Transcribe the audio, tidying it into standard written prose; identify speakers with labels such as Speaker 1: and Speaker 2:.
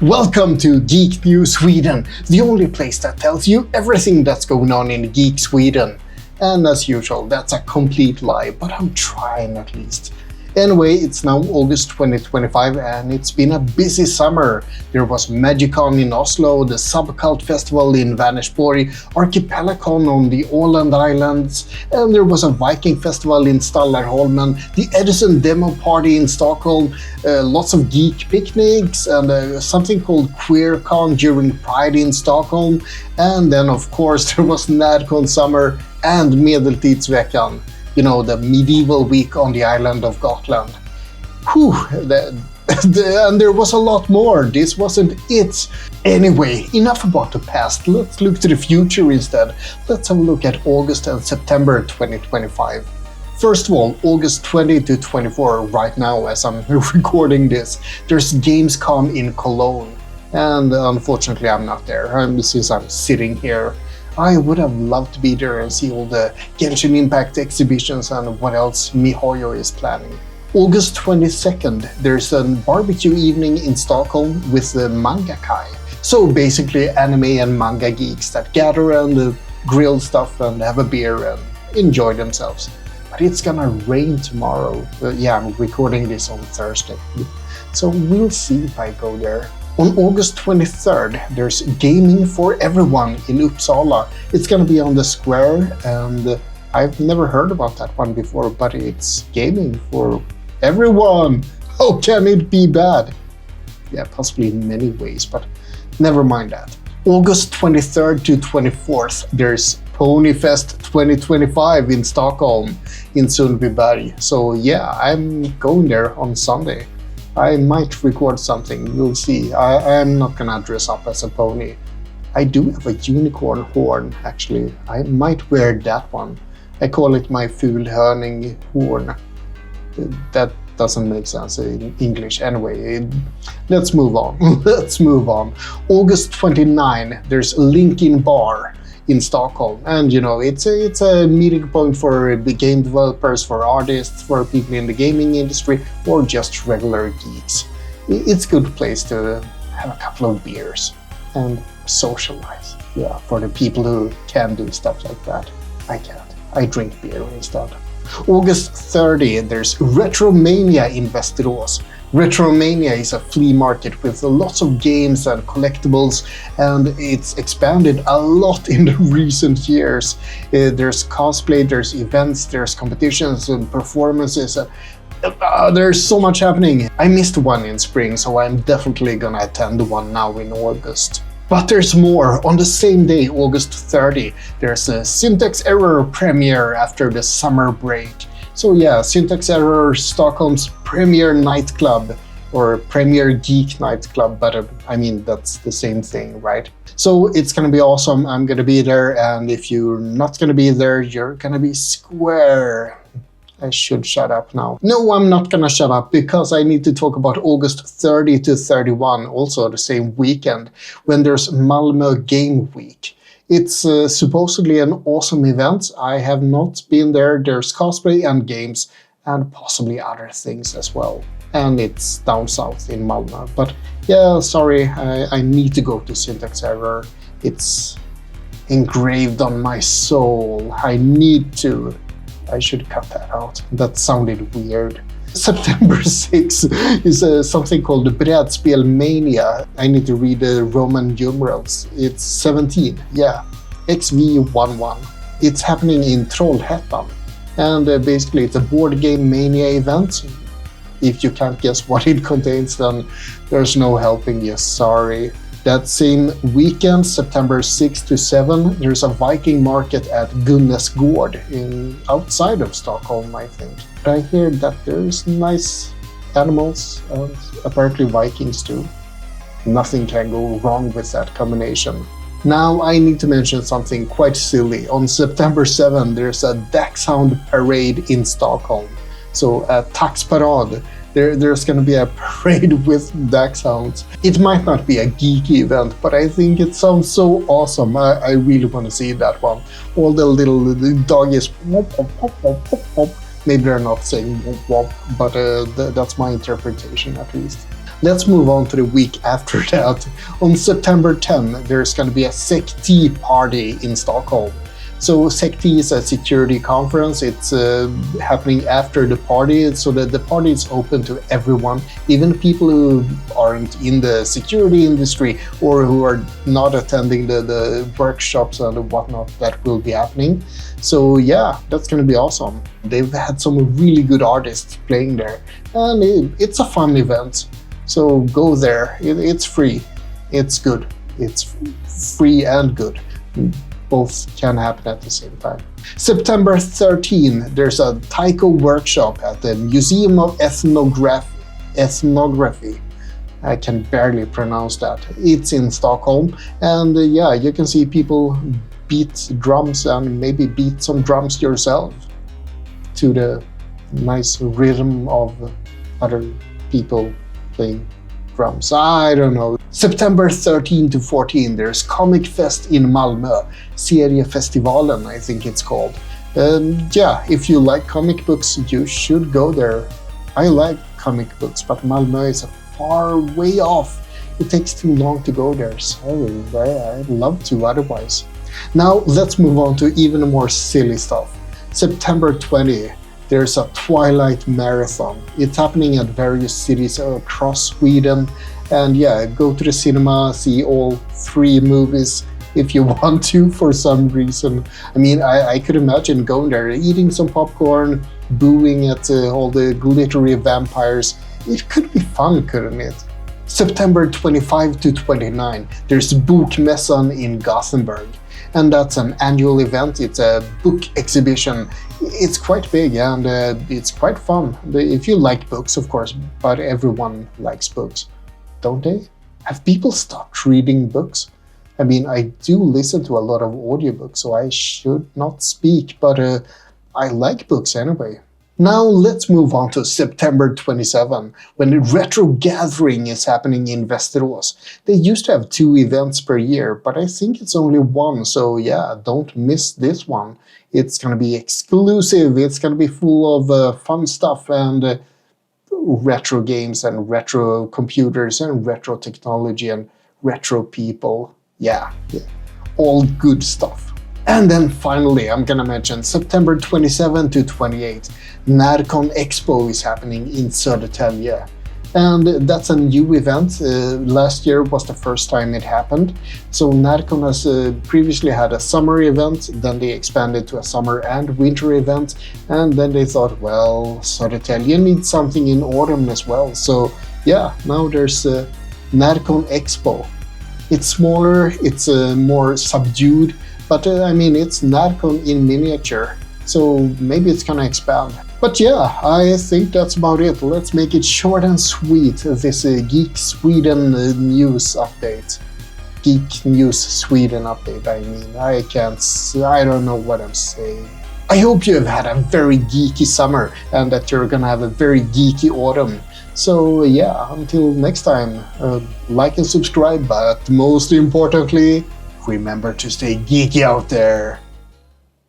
Speaker 1: Welcome to Geek News Sweden, the only place that tells you everything that's going on in Geek Sweden. And as usual, that's a complete lie, but I'm trying at least. Anyway, it's now August 2025 and it's been a busy summer. There was Magicon in Oslo, the Subcult Festival in Vänersborg, Archipelagcon on the Åland Islands, and there was a Viking festival in Stallarholmen, the Edison Demo Party in Stockholm, lots of geek picnics, and something called QueerCon during Pride in Stockholm, and then of course there was NADCon Summer and Medeltidsveckan. You know, the medieval week on the island of Gotland. Whew, and there was a lot more. This wasn't it. Anyway, enough about the past. Let's look to the future instead. Let's have a look at August and September 2025. First of all, August 20 to 24, right now as I'm recording this, there's Gamescom in Cologne. And unfortunately, I'm not there, since I'm sitting here. I would have loved to be there and see all the Genshin Impact exhibitions and what else MiHoYo is planning. August 22nd, there's a barbecue evening in Stockholm with the Mangakai. So basically anime and manga geeks that gather and grill stuff and have a beer and enjoy themselves. But it's gonna rain tomorrow. Yeah, I'm recording this on Thursday. So we'll see if I go there. On August 23rd, there's Gaming for Everyone in Uppsala. It's gonna be on the square, and I've never heard about that one before, but it's gaming for everyone. How can it be bad? Yeah, possibly in many ways, but never mind that. August 23rd to 24th, there's Ponyfest 2025 in Stockholm, in Sundbyberg. So yeah, I'm going there on Sunday. I might record something, we'll see. I'm not gonna dress up as a pony. I do have a unicorn horn, actually. I might wear that one. I call it my fulhörning horn. That doesn't make sense in English. Anyway, let's move on. Let's move on. August 29, there's Linkin Bar in Stockholm, and you know, it's a meeting point for the game developers, for artists, for people in the gaming industry, or just regular geeks. It's a good place to have a couple of beers and socialize. Yeah, for the people who can do stuff like that. I can't. I drink beer instead. August 30, there's RetroMania in Västerås. RetroMania is a flea market with lots of games and collectibles, and it's expanded a lot in the recent years. There's cosplay, there's events, there's competitions and performances. There's so much happening. I missed one in spring, so I'm definitely gonna attend one now in August. But there's more. On the same day, August 30, there's a Syntax Error premiere after the summer break. So yeah, Syntax Error, Stockholm's premier nightclub, or premier geek nightclub, but I mean, that's the same thing, right? So it's gonna be awesome. I'm gonna be there, and if you're not gonna be there, you're gonna be square. I should shut up now. No, I'm not gonna shut up, because I need to talk about August 30 to 31, also the same weekend, when there's Malmö Game Week. It's supposedly an awesome event. I have not been there. There's cosplay and games and possibly other things as well. And it's down south in Malmö. But yeah, sorry, I need to go to Syntax Error. It's engraved on my soul. I need to. I should cut that out. That sounded weird. September 6th is something called Brädspelsmania. I need to read the Roman numerals. It's 17, yeah. XVII. It's happening in Trollhättan. And basically it's a board game mania event. If you can't guess what it contains, then there's no helping you, sorry. That same weekend, September 6 to 7, there's a Viking market at Gunnes gård outside of Stockholm, I think. But I hear that there's nice animals and apparently Vikings too. Nothing can go wrong with that combination. Now I need to mention something quite silly. On September 7, there's a Daxound Parade in Stockholm. So at Taxparad, there's going to be a parade with Daxhounds. It might not be a geeky event, but I think it sounds so awesome. I really want to see that one. All the little doggies, wop, wop, wop, wop, wop, wop. Maybe they're not saying wop, wop, but that's my interpretation at least. Let's move on to the week after that. On September 10, there's going to be a SECT Party in Stockholm. So SECT is a security conference. It's happening after the party, so that the party is open to everyone, even people who aren't in the security industry or who are not attending the workshops and whatnot that will be happening. So yeah, that's going to be awesome. They've had some really good artists playing there, and it's a fun event. So go there. It's free. It's good. It's free and good. Both can happen at the same time. September 13, there's a Taiko workshop at the Museum of Ethnography. I can barely pronounce that. It's in Stockholm, and yeah, you can see people beat drums and maybe beat some drums yourself to the nice rhythm of other people playing drums. I don't know. September 13 to 14, there's Comic Fest in Malmö, Seriefestivalen, I think it's called. Yeah, if you like comic books, you should go there. I like comic books, but Malmö is a far way off. It takes too long to go there. Sorry, I'd love to otherwise. Now let's move on to even more silly stuff. September 20, there's a Twilight Marathon. It's happening at various cities across Sweden. And yeah, go to the cinema, see all 3 movies if you want to for some reason. I mean, I could imagine going there, eating some popcorn, booing at all the glittery vampires. It could be fun, couldn't it? September 25 to 29, there's Bokmässan in Gothenburg. And that's an annual event. It's a book exhibition. It's quite big and it's quite fun. If you like books, of course, but everyone likes books, don't they? Have people stopped reading books? I mean, I do listen to a lot of audiobooks, so I should not speak, but I like books anyway. Now let's move on to September 27, when the Retro Gathering is happening in Västerås. They used to have 2 events per year, but I think it's only 1, so yeah, don't miss this one. It's gonna be exclusive, it's gonna be full of fun stuff and retro games and retro computers and retro technology and retro people. Yeah, all good stuff. And then finally, I'm gonna mention September 27 to 28, Narcom Expo is happening in Södertälje. And that's a new event. Last year was the first time it happened. So Narcom has previously had a summer event, then they expanded to a summer and winter event, and then they thought, well, Södertälje needs something in autumn as well. So yeah, now there's Narcom Expo. It's smaller, it's more subdued, but I mean, it's Narcom in miniature, so maybe it's gonna expand. But yeah, I think that's about it. Let's make it short and sweet, this Geek Sweden news update. Geek News Sweden update, I mean. I don't know what I'm saying. I hope you have had a very geeky summer and that you're gonna have a very geeky autumn. So yeah, until next time, like and subscribe, but most importantly, remember to stay geeky out there.